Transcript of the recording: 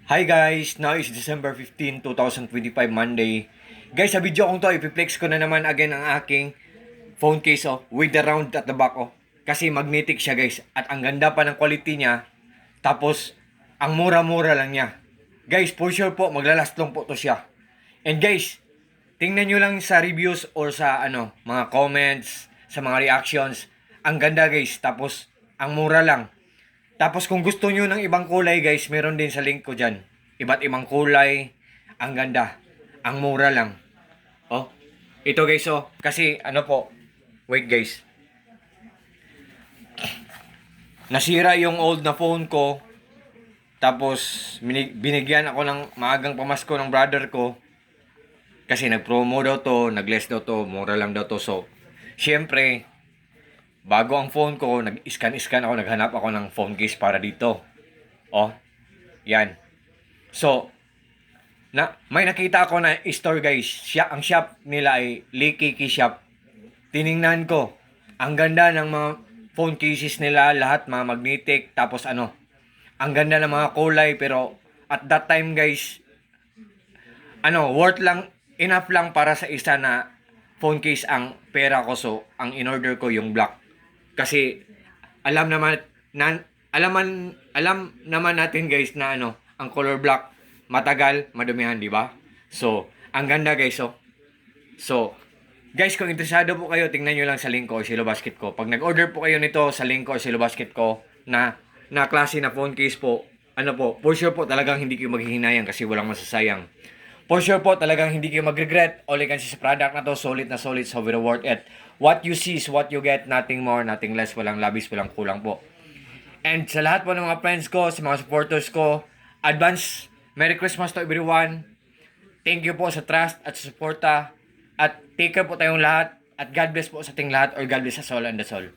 Hi guys! Now is December 15, 2025, Monday. Guys, sa video kong to, ipiplex ko na naman again ang aking phone case with the round at the back Kasi magnetic siya guys. At ang ganda pa ng quality niya. Tapos, ang mura-mura lang niya. Guys, for sure po, maglalast long po to siya. And guys, tingnan nyo lang sa reviews or sa mga comments, sa mga reactions. Ang ganda guys. Tapos, ang mura lang. Tapos kung gusto nyo ng ibang kulay guys, meron din sa link ko dyan. Iba't ibang kulay. Ang ganda. Ang mura lang. Oh. Ito guys Kasi wait guys. Nasira yung old na phone ko. Tapos binigyan ako ng maagang pamasko ng brother ko. Kasi nag-promo daw to, nag-less daw to, mura lang daw to. So, syempre, bago ang phone ko, nag-scan ako, naghanap ako ng phone case para dito. Yan. So, may nakita ako na store guys. Ang shop nila ay Likiki Shop. Tiningnan ko. Ang ganda ng mga phone cases nila, lahat mga magnetic. Tapos ang ganda ng mga kulay. Pero at that time guys, worth lang, enough lang para sa isa na phone case ang pera ko. So, ang in-order ko yung black. Kasi alam naman natin guys na ang color black matagal, madumihan, di ba? So, ang ganda guys So, guys, kung interesado po kayo, tingnan niyo lang sa link ko, Silo Basket ko. Pag nag-order po kayo nito sa link ko, Silo Basket ko, na klase na phone case po, for sure po talagang hindi kayo maghihinayang kasi walang masasayang. For sure po, talagang hindi kayo mag-regret. All you can see sa product na to, solid na solid, so very worth it. What you see is what you get, nothing more, nothing less, walang labis, walang kulang po. And sa lahat po ng mga friends ko, sa mga supporters ko, advance Merry Christmas to everyone. Thank you po sa trust at suporta. At take care po tayong lahat. At God bless po sa ating lahat, or God bless us all and that's all.